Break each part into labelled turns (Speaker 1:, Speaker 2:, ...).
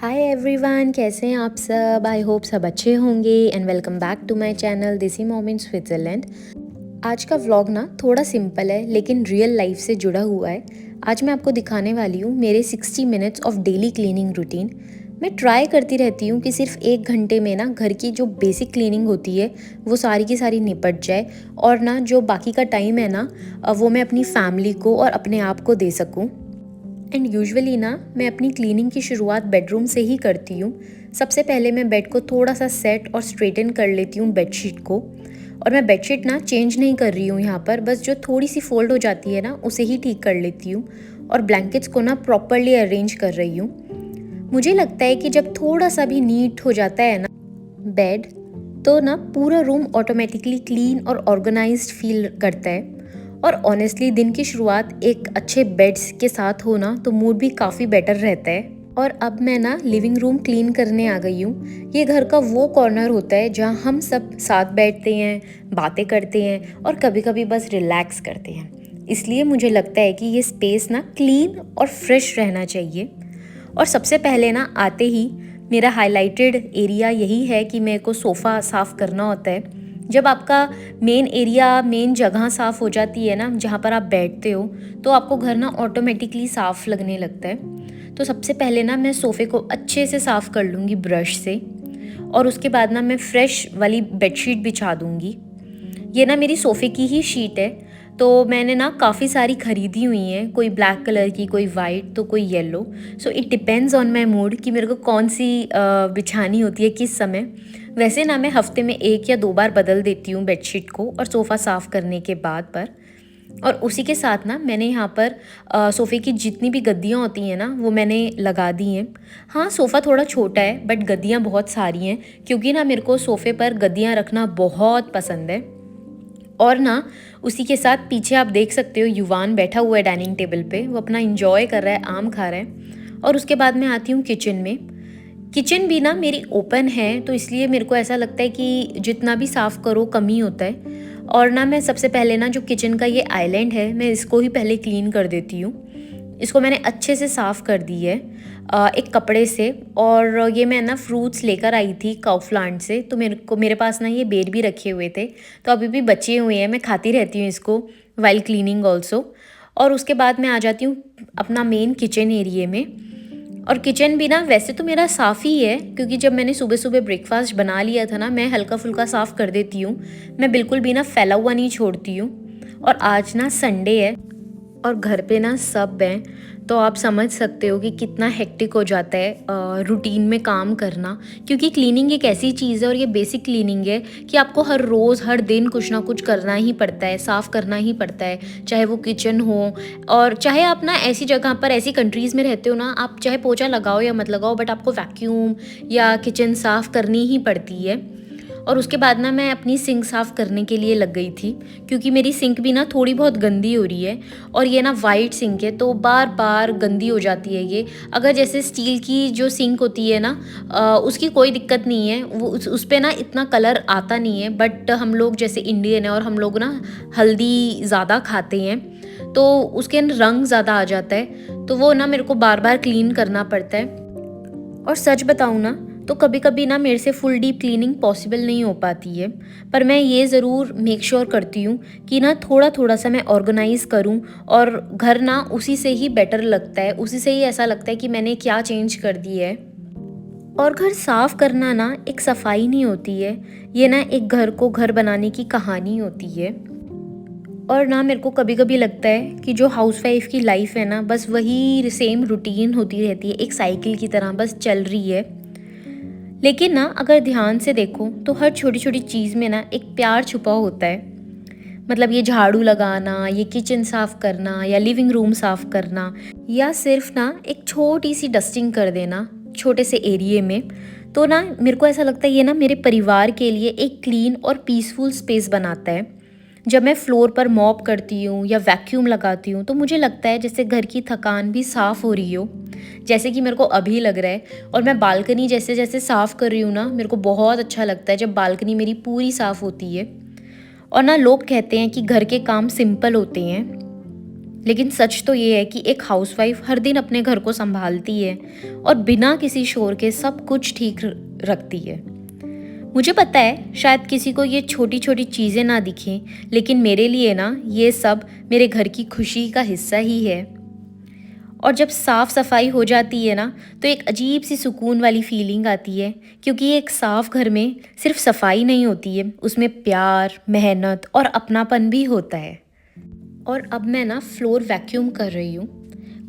Speaker 1: Hi everyone, कैसे हैं आप सब। आई होप सब अच्छे होंगे and welcome back to my channel desi mom in Switzerland. आज का व्लॉग ना थोड़ा सिंपल है लेकिन रियल लाइफ से जुड़ा हुआ है। आज मैं आपको दिखाने वाली हूँ मेरे 60 minutes of daily cleaning routine. मैं ट्राई करती रहती हूँ कि सिर्फ 1 घंटे में ना घर की जो बेसिक क्लीनिंग होती है वो सारी की सारी निपट जाए, और ना जो बाकी का टाइम है ना वो मैं अपनी फैमिली को और अपने आप को दे सकूँ। एंड यूजुअली ना मैं अपनी क्लीनिंग की शुरुआत बेडरूम से ही करती हूँ। सबसे पहले मैं बेड को थोड़ा सा सेट और स्ट्रेटन कर लेती हूँ बेडशीट को। और मैं बेडशीट ना चेंज नहीं कर रही हूँ यहाँ पर, बस जो थोड़ी सी फोल्ड हो जाती है ना उसे ही ठीक कर लेती हूँ और ब्लैंकेट्स को ना प्रॉपरली अरेंज कर रही हूँ। मुझे लगता है कि जब थोड़ा सा भी नीट हो जाता है ना बेड, तो ना पूरा रूम ऑटोमेटिकली क्लीन और ऑर्गेनाइज्ड फील करता है। और ऑनेस्टली दिन की शुरुआत एक अच्छे बेड्स के साथ हो ना तो मूड भी काफ़ी बेटर रहता है। और अब मैं ना लिविंग रूम क्लीन करने आ गई हूँ। ये घर का वो कॉर्नर होता है जहाँ हम सब साथ बैठते हैं, बातें करते हैं और कभी कभी बस रिलैक्स करते हैं। इसलिए मुझे लगता है कि ये स्पेस ना क्लीन और फ्रेश रहना चाहिए। और सबसे पहले ना आते ही मेरा हाइलाइटेड एरिया यही है कि मेरे को सोफ़ा साफ़ करना होता है। जब आपका मेन एरिया, मेन जगह साफ़ हो जाती है ना जहाँ पर आप बैठते हो, तो आपको घर ना ऑटोमेटिकली साफ़ लगने लगता है। तो सबसे पहले ना मैं सोफ़े को अच्छे से साफ़ कर लूँगी ब्रश से, और उसके बाद ना मैं फ्रेश वाली बेडशीट बिछा दूँगी। ये ना मेरी सोफ़े की ही शीट है, तो मैंने ना काफ़ी सारी ख़रीदी हुई हैं, कोई ब्लैक कलर की, कोई वाइट, तो कोई yellow. So it depends on my mood कि मेरे को कौन सी बिछानी होती है किस समय। वैसे ना मैं हफ्ते में 1 या 2 बार बदल देती हूँ बेडशीट को और सोफ़ा साफ़ करने के बाद पर। और उसी के साथ ना मैंने यहाँ पर सोफ़े की जितनी भी गद्दियाँ होती हैं ना वो मैंने लगा दी हैं। हाँ, सोफ़ा थोड़ा छोटा है बट गद्दियाँ बहुत सारी हैं, क्योंकि ना मेरे को सोफ़े पर गद्दियाँ रखना बहुत पसंद है। और ना उसी के साथ पीछे आप देख सकते हो युवान बैठा हुआ है डाइनिंग टेबल पे, वो अपना इंजॉय कर रहा है, आम खा रहा है। और उसके बाद मैं आती हूँ किचन में। किचन भी ना मेरी ओपन है, तो इसलिए मेरे को ऐसा लगता है कि जितना भी साफ़ करो कम ही होता है। और ना मैं सबसे पहले ना जो किचन का ये आइलैंड है मैं इसको ही पहले क्लीन कर देती हूँ। इसको मैंने अच्छे से साफ़ कर दी है एक कपड़े से। और ये मैं ना फ्रूट्स लेकर आई थी काउफ्लांट से, तो मेरे पास ना ये बेर भी रखे हुए थे, तो अभी भी बचे हुए हैं। मैं खाती रहती हूँ इसको वाइल क्लीनिंग ऑल्सो। और उसके बाद मैं आ जाती हूँ अपना मेन किचन एरिए में। और किचन भी ना वैसे तो मेरा साफ़ ही है, क्योंकि जब मैंने सुबह सुबह ब्रेकफास्ट बना लिया था ना मैं हल्का फुल्का साफ़ कर देती हूँ। मैं बिल्कुल भी ना फैला हुआ नहीं छोड़ती हूँ। और आज ना संडे है और घर पे ना सब हैं, तो आप समझ सकते हो कि कितना हेक्टिक हो जाता है रूटीन में काम करना। क्योंकि क्लीनिंग एक ऐसी चीज़ है और ये बेसिक क्लीनिंग है कि आपको हर रोज़ हर दिन कुछ ना कुछ करना ही पड़ता है, साफ़ करना ही पड़ता है, चाहे वो किचन हो। और चाहे आप ना ऐसी जगह पर, ऐसी कंट्रीज़ में रहते हो ना, आप चाहे पोछा लगाओ या मत लगाओ बट आपको वैक्यूम या किचन साफ़ करनी ही पड़ती है। और उसके बाद ना मैं अपनी सिंक साफ़ करने के लिए लग गई थी, क्योंकि मेरी सिंक भी ना थोड़ी बहुत गंदी हो रही है। और ये ना वाइट सिंक है तो बार बार गंदी हो जाती है ये। अगर जैसे स्टील की जो सिंक होती है ना उसकी कोई दिक्कत नहीं है, वो उस पे ना इतना कलर आता नहीं है। बट हम लोग जैसे इंडियन है और हम लोग ना हल्दी ज़्यादा खाते हैं, तो उसके रंग ज़्यादा आ जाता है, तो वो ना मेरे को बार बार क्लीन करना पड़ता है। और सच बताऊँ ना तो कभी कभी ना मेरे से फुल डीप क्लीनिंग पॉसिबल नहीं हो पाती है, पर मैं ये ज़रूर मेक श्योर करती हूँ कि ना थोड़ा थोड़ा सा मैं ऑर्गेनाइज़ करूँ। और घर ना उसी से ही बेटर लगता है, उसी से ही ऐसा लगता है कि मैंने क्या चेंज कर दी है। और घर साफ़ करना ना एक सफाई नहीं होती है, ये ना एक घर को घर बनाने की कहानी होती है। और ना मेरे को कभी कभी लगता है कि जो हाउसवाइफ की लाइफ है ना बस वही सेम रूटीन होती रहती है, एक साइकिल की तरह बस चल रही है। लेकिन ना अगर ध्यान से देखो तो हर छोटी छोटी चीज़ में ना एक प्यार छुपा होता है। मतलब ये झाड़ू लगाना, ये किचन साफ़ करना या लिविंग रूम साफ़ करना, या सिर्फ ना एक छोटी सी डस्टिंग कर देना छोटे से एरिए में, तो ना मेरे को ऐसा लगता है ये ना मेरे परिवार के लिए एक क्लीन और पीसफुल स्पेस बनाता है। जब मैं फ्लोर पर मॉप करती हूँ या वैक्यूम लगाती हूँ तो मुझे लगता है जैसे घर की थकान भी साफ़ हो रही हो, जैसे कि मेरे को अभी लग रहा है। और मैं बालकनी जैसे जैसे साफ़ कर रही हूँ ना, मेरे को बहुत अच्छा लगता है जब बालकनी मेरी पूरी साफ़ होती है। और ना लोग कहते हैं कि घर के काम सिंपल होते हैं, लेकिन सच तो ये है कि एक हाउसवाइफ हर दिन अपने घर को संभालती है और बिना किसी शोर के सब कुछ ठीक रखती है। मुझे पता है शायद किसी को ये छोटी छोटी चीज़ें ना दिखें, लेकिन मेरे लिए ना ये सब मेरे घर की खुशी का हिस्सा ही है। और जब साफ़ सफाई हो जाती है ना, तो एक अजीब सी सुकून वाली फीलिंग आती है, क्योंकि एक साफ़ घर में सिर्फ सफाई नहीं होती है, उसमें प्यार, मेहनत और अपनापन भी होता है। और अब मैं ना फ्लोर वैक्यूम कर रही हूँ।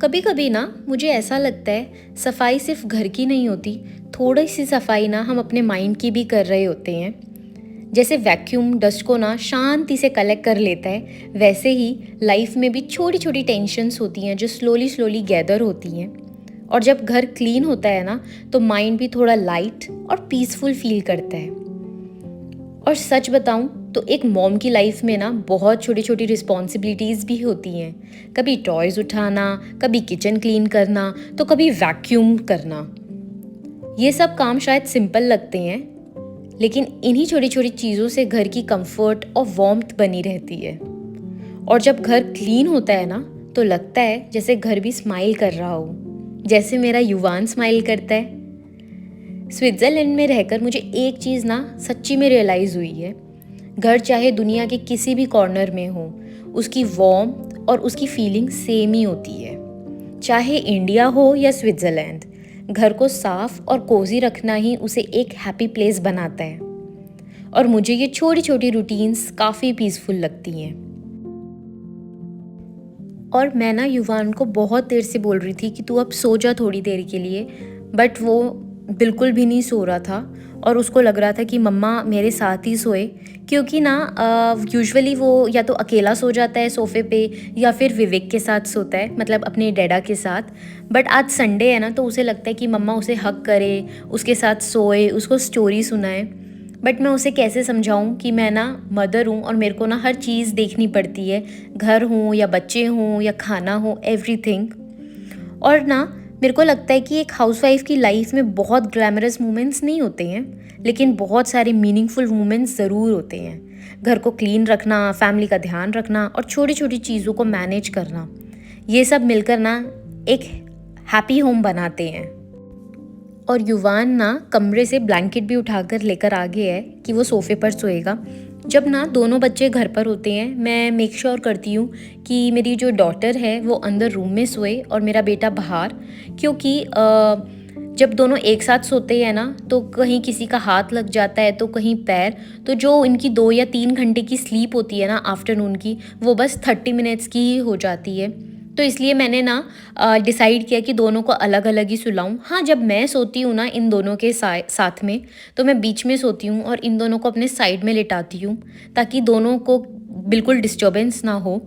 Speaker 1: कभी कभी ना मुझे ऐसा लगता है सफाई सिर्फ घर की नहीं होती, थोड़ी सी सफाई ना हम अपने माइंड की भी कर रहे होते हैं। जैसे वैक्यूम डस्ट को ना शांति से कलेक्ट कर लेता है, वैसे ही लाइफ में भी छोटी छोटी टेंशन्स होती हैं जो स्लोली स्लोली गैदर होती हैं। और जब घर क्लीन होता है ना, तो माइंड भी थोड़ा लाइट और पीसफुल फील करता है। और सच बताऊं तो एक मॉम की लाइफ में ना बहुत छोटी छोटी रिस्पॉन्सिबिलिटीज़ भी होती हैं। कभी टॉयज़ उठाना, कभी किचन क्लीन करना, तो कभी वैक्यूम करना। ये सब काम शायद सिंपल लगते हैं, लेकिन इन्हीं छोटी छोटी चीज़ों से घर की कंफर्ट और वार्मथ बनी रहती है। और जब घर क्लीन होता है ना, तो लगता है जैसे घर भी स्माइल कर रहा हो, जैसे मेरा युवान स्माइल करता है। स्विट्ज़रलैंड में रहकर मुझे एक चीज़ ना सच्ची में रियलाइज़ हुई है, घर चाहे दुनिया के किसी भी कॉर्नर में हो, उसकी वार्मथ और उसकी फीलिंग सेम ही होती है। चाहे इंडिया हो या स्विट्ज़रलैंड, घर को साफ और कोजी रखना ही उसे एक हैप्पी प्लेस बनाता है। और मुझे ये छोटी छोटी रूटीन्स काफ़ी पीसफुल लगती हैं। और मैं ना युवान को बहुत देर से बोल रही थी कि तू अब सो जा थोड़ी देर के लिए, बट वो बिल्कुल भी नहीं सो रहा था। और उसको लग रहा था कि मम्मा मेरे साथ ही सोए, क्योंकि ना यूजुअली वो या तो अकेला सो जाता है सोफ़े पे, या फिर विवेक के साथ सोता है, मतलब अपने डैडा के साथ। बट आज संडे है ना, तो उसे लगता है कि मम्मा उसे हग करे, उसके साथ सोए, उसको स्टोरी सुनाए। बट मैं उसे कैसे समझाऊं कि मैं ना मदर हूँ और मेरे को ना हर चीज़ देखनी पड़ती है, घर हूँ या बच्चे हों या खाना हो, एवरीथिंग। और ना मेरे को लगता है कि एक हाउसवाइफ की लाइफ में बहुत ग्लैमरस मोमेंट्स नहीं होते हैं, लेकिन बहुत सारे मीनिंगफुल मोमेंट्स ज़रूर होते हैं। घर को क्लीन रखना, फैमिली का ध्यान रखना और छोटी छोटी चीज़ों को मैनेज करना, ये सब मिलकर ना एक हैप्पी होम बनाते हैं। और युवान ना कमरे से ब्लैंकेट भी उठाकर लेकर आ गया है कि वो सोफ़े पर सोएगा। जब ना दोनों बच्चे घर पर होते हैं, मैं मेक श्योर करती हूँ कि मेरी जो डॉटर है वो अंदर रूम में सोए और मेरा बेटा बाहर, क्योंकि जब दोनों एक साथ सोते हैं ना, तो कहीं किसी का हाथ लग जाता है तो कहीं पैर, तो जो इनकी 2 या 3 घंटे की स्लीप होती है ना आफ्टरनून की, वो बस 30 मिनट्स की ही हो जाती है। तो इसलिए मैंने ना डिसाइड किया कि दोनों को अलग अलग ही सुलाऊं। हाँ, जब मैं सोती हूँ ना इन दोनों के साथ में, तो मैं बीच में सोती हूँ और इन दोनों को अपने साइड में लिटाती हूँ, ताकि दोनों को बिल्कुल डिस्टर्बेंस ना हो।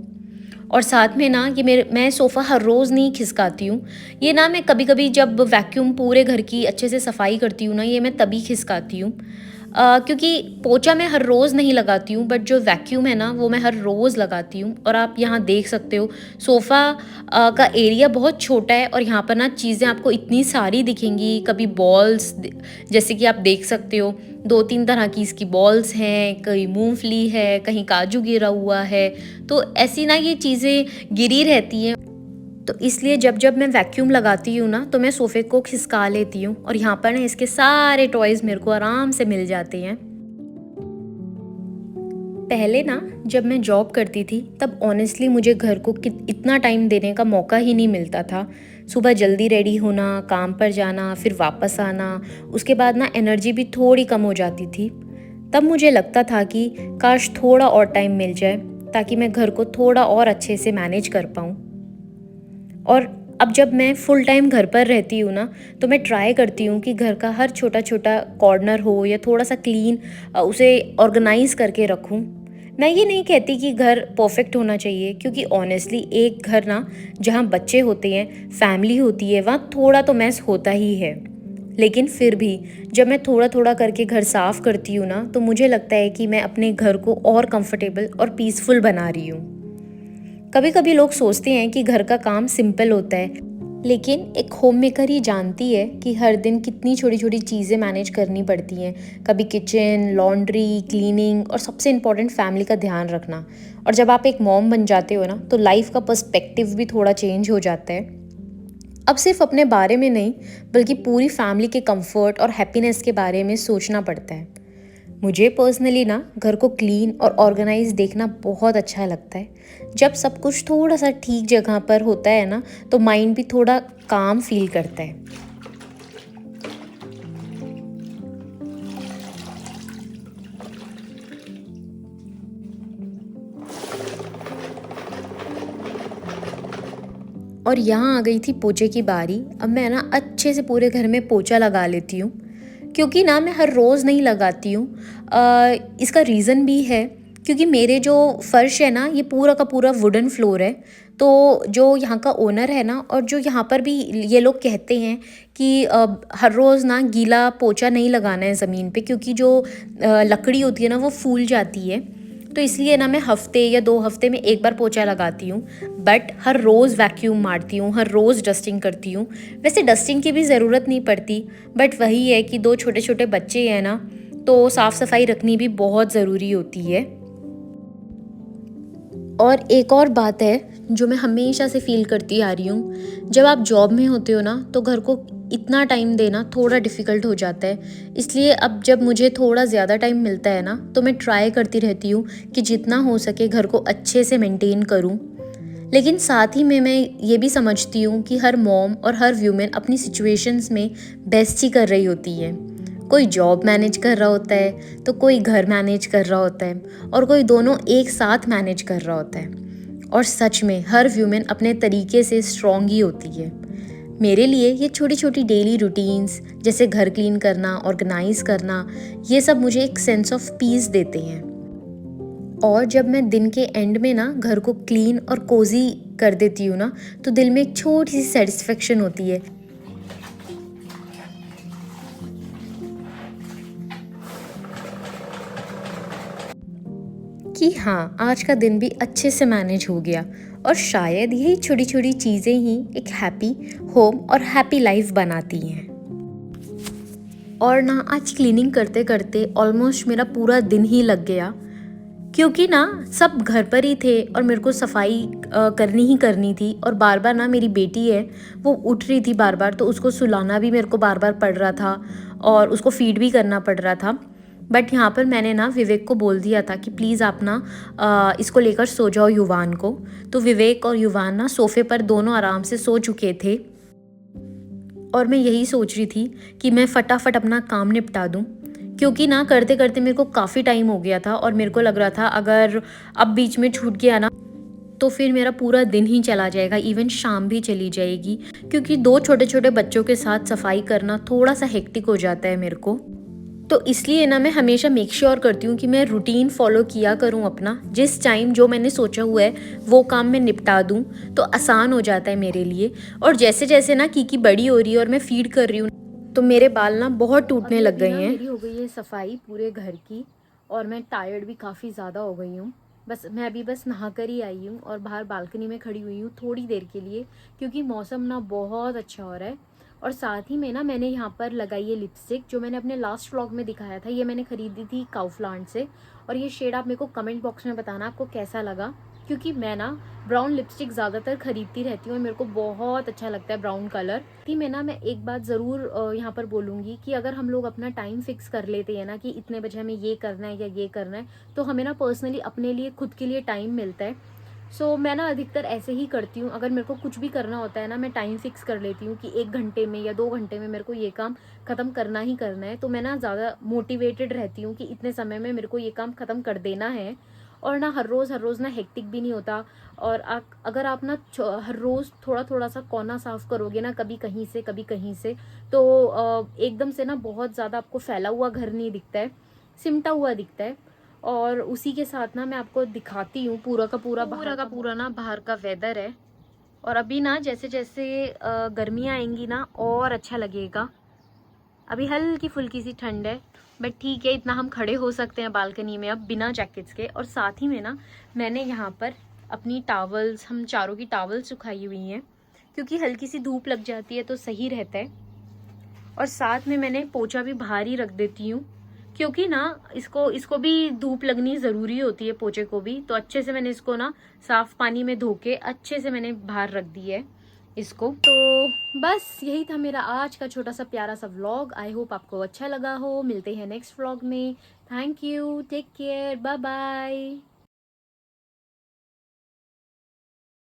Speaker 1: और साथ में ना ये मैं सोफ़ा हर रोज़ नहीं खिसकाती हूँ। ये ना मैं कभी कभी जब वैक्यूम पूरे घर की अच्छे से सफाई करती हूँ ना, ये मैं तभी खिसकाती हूँ। क्योंकि पोछा मैं हर रोज़ नहीं लगाती हूँ, बट जो वैक्यूम है ना वो मैं हर रोज़ लगाती हूँ। और आप यहाँ देख सकते हो सोफ़ा का एरिया बहुत छोटा है, और यहाँ पर ना चीज़ें आपको इतनी सारी दिखेंगी। कभी बॉल्स, जैसे कि आप देख सकते हो 2-3 तरह की इसकी बॉल्स हैं, कहीं मूंगफली है, कहीं काजू गिरा हुआ है। तो ऐसी ना ये चीज़ें गिरी रहती हैं। तो इसलिए जब जब मैं वैक्यूम लगाती हूँ ना, तो मैं सोफ़े को खिसका लेती हूँ, और यहाँ पर ना इसके सारे टॉयज़ मेरे को आराम से मिल जाते हैं। पहले ना जब मैं जॉब करती थी, तब ऑनेस्टली मुझे घर को इतना टाइम देने का मौका ही नहीं मिलता था। सुबह जल्दी रेडी होना, काम पर जाना, फिर वापस आना, उसके बाद ना एनर्जी भी थोड़ी कम हो जाती थी। तब मुझे लगता था कि काश थोड़ा और टाइम मिल जाए, ताकि मैं घर को थोड़ा और अच्छे से मैनेज कर पाऊँ। और अब जब मैं फुल टाइम घर पर रहती हूँ ना, तो मैं ट्राई करती हूँ कि घर का हर छोटा छोटा कॉर्नर हो या थोड़ा सा क्लीन, उसे ऑर्गेनाइज करके रखूँ। मैं ये नहीं कहती कि घर परफेक्ट होना चाहिए, क्योंकि ऑनेस्टली एक घर ना जहाँ बच्चे होते हैं, फैमिली होती है, वहाँ थोड़ा तो मैस होता ही है। लेकिन फिर भी जब मैं थोड़ा थोड़ा करके घर साफ़ करती हूँ ना, तो मुझे लगता है कि मैं अपने घर को और कंफर्टेबल और पीसफुल बना रही हूँ। कभी कभी लोग सोचते हैं कि घर का काम सिंपल होता है, लेकिन एक होम मेकर ही जानती है कि हर दिन कितनी छोटी छोटी चीज़ें मैनेज करनी पड़ती हैं। कभी किचन, लॉन्ड्री, क्लीनिंग और सबसे इम्पोर्टेंट फैमिली का ध्यान रखना। और जब आप एक मॉम बन जाते हो ना, तो लाइफ का पर्सपेक्टिव भी थोड़ा चेंज हो जाता है। अब सिर्फ अपने बारे में नहीं, बल्कि पूरी फैमिली के कंफर्ट और हैप्पीनेस के बारे में सोचना पड़ता है। मुझे पर्सनली ना घर को क्लीन और ऑर्गेनाइज देखना बहुत अच्छा लगता है। जब सब कुछ थोड़ा सा ठीक जगह पर होता है ना, तो माइंड भी थोड़ा काम फील करता है। और यहाँ आ गई थी पोछे की बारी। अब मैं ना अच्छे से पूरे घर में पोछा लगा लेती हूँ, क्योंकि ना मैं हर रोज़ नहीं लगाती हूँ। इसका रीज़न भी है, क्योंकि मेरे जो फ़र्श है ना, ये पूरा का पूरा वुडन फ्लोर है। तो जो यहाँ का ओनर है ना, और जो यहाँ पर भी ये लोग कहते हैं कि हर रोज़ ना गीला पोछा नहीं लगाना है ज़मीन पे, क्योंकि जो लकड़ी होती है ना, वो फूल जाती है। तो इसलिए ना मैं हफ्ते या 2 हफ्ते में एक बार पोछा लगाती हूँ। बट हर रोज़ वैक्यूम मारती हूँ, हर रोज़ डस्टिंग करती हूँ। वैसे डस्टिंग की भी ज़रूरत नहीं पड़ती, बट वही है कि 2 छोटे छोटे बच्चे हैं ना, तो साफ़ सफाई रखनी भी बहुत ज़रूरी होती है। और एक और बात है जो मैं हमेशा से फ़ील करती आ रही हूँ, जब आप जॉब में होते हो ना, तो घर को इतना टाइम देना थोड़ा डिफ़िकल्ट हो जाता है। इसलिए अब जब मुझे थोड़ा ज़्यादा टाइम मिलता है ना, तो मैं ट्राई करती रहती हूँ कि जितना हो सके घर को अच्छे से मेंटेन करूँ। लेकिन साथ ही में मैं ये भी समझती हूँ कि हर मॉम और हर व्यूमेन अपनी सिचुएशंस में बेस्ट ही कर रही होती है। कोई जॉब मैनेज कर रहा होता है, तो कोई घर मैनेज कर रहा होता है, और कोई दोनों एक साथ मैनेज कर रहा होता है। और सच में हर व्यूमेन अपने तरीके से स्ट्रॉन्ग ही होती है। मेरे लिए ये छोटी छोटी डेली रूटीन्स, जैसे घर क्लीन करना, ऑर्गेनाइज करना, ये सब मुझे एक सेंस ऑफ पीस देते हैं। और जब मैं दिन के एंड में ना घर को क्लीन और कोजी कर देती हूँ ना, तो दिल में एक छोटी सी सेटिस्फेक्शन होती है कि हाँ, आज का दिन भी अच्छे से मैनेज हो गया। और शायद यही छोटी छोटी चीज़ें ही एक हैप्पी होम और हैप्पी लाइफ बनाती हैं। और ना आज क्लीनिंग करते करते ऑलमोस्ट मेरा पूरा दिन ही लग गया, क्योंकि ना सब घर पर ही थे और मेरे को सफाई करनी ही करनी थी। और बार बार ना मेरी बेटी है, वो उठ रही थी बार बार, तो उसको सुलाना भी मेरे को बार बार पड़ रहा था, और उसको फीड भी करना पड़ रहा था। बट यहाँ पर मैंने ना विवेक को बोल दिया था कि प्लीज़ आप ना इसको लेकर सो जाओ, युवान को। तो विवेक और युवान ना सोफ़े पर दोनों आराम से सो चुके थे। और मैं यही सोच रही थी कि मैं फटाफट अपना काम निपटा दूँ, क्योंकि ना करते करते मेरे को काफ़ी टाइम हो गया था, और मेरे को लग रहा था अगर अब बीच में छूट गया ना, तो फिर मेरा पूरा दिन ही चला जाएगा, इवन शाम भी चली जाएगी। क्योंकि 2 छोटे छोटे बच्चों के साथ सफाई करना थोड़ा सा हेक्टिक हो जाता है मेरे को। तो इसलिए ना मैं हमेशा मेक श्योर करती हूँ कि मैं रूटीन फॉलो किया करूँ अपना। जिस टाइम जो मैंने सोचा हुआ है वो काम मैं निपटा दूँ, तो आसान हो जाता है मेरे लिए। और जैसे जैसे ना कीकी बड़ी हो रही है और मैं फीड कर रही हूँ, तो मेरे बाल ना बहुत टूटने लग गए हैं। मेरी हो गई है सफाई पूरे घर की, और मैं टायर्ड भी काफ़ी ज़्यादा हो गई हूँ। मैं अभी बस नहा कर ही आई हूँ और बाहर बालकनी में खड़ी हुई हूँ थोड़ी देर के लिए, क्योंकि मौसम ना बहुत अच्छा हो रहा है। और साथ ही में ना मैंने यहाँ पर लगाई है लिपस्टिक, जो मैंने अपने लास्ट व्लॉग में दिखाया था। ये मैंने खरीदी थी काउफलांड से, और ये शेड आप मेरे को कमेंट बॉक्स में बताना आपको कैसा लगा, क्योंकि मैं ना ब्राउन लिपस्टिक ज़्यादातर खरीदती रहती हूँ और मेरे को बहुत अच्छा लगता है ब्राउन कलर। ही में ना मैं एक बात ज़रूर यहाँ पर बोलूँगी कि अगर हम लोग अपना टाइम फिक्स कर लेते हैं ना कि इतने बजे हमें ये करना है या ये करना है, तो हमें ना पर्सनली अपने लिए खुद के लिए टाइम मिलता है। मैं ना अधिकतर ऐसे ही करती हूँ। अगर मेरे को कुछ भी करना होता है ना, मैं टाइम फिक्स कर लेती हूँ कि 1 घंटे में या 2 घंटे में मेरे को ये काम ख़त्म करना ही करना है। तो मैं ना ज़्यादा मोटिवेटेड रहती हूँ कि इतने समय में मेरे को ये काम ख़त्म कर देना है। और ना हर रोज़ ना हेक्टिक भी नहीं होता। और अगर आप ना हर रोज़ थोड़ा थोड़ा सा कोना साफ़ करोगे ना, कभी कहीं से कभी कहीं से, तो एकदम से ना बहुत ज़्यादा आपको फैला हुआ घर नहीं दिखता है, सिमटा हुआ दिखता है। और उसी के साथ ना मैं आपको दिखाती हूँ पूरा का पूरा ना बाहर का वेदर है। और अभी ना जैसे जैसे गर्मियाँ आएंगी ना, और अच्छा लगेगा। अभी हल्की फुल्की सी ठंड है, बट ठीक है, इतना हम खड़े हो सकते हैं बालकनी में अब बिना जैकेट्स के। और साथ ही में ना मैंने यहाँ पर अपनी टावल्स, हम चारों की टावल्स सुखाई हुई हैं, क्योंकि हल्की सी धूप लग जाती है तो सही रहता है। और साथ में मैंने पोछा भी बाहर ही रख देती हूँ, क्योंकि ना इसको भी धूप लगनी जरूरी होती है, पोछे को भी। तो अच्छे से मैंने इसको ना साफ पानी में धो के अच्छे से मैंने बाहर रख दी है इसको। तो बस यही था मेरा आज का छोटा सा प्यारा सा व्लॉग। आई होप आपको अच्छा लगा हो। मिलते हैं नेक्स्ट व्लॉग में। Thank you, take care, bye bye.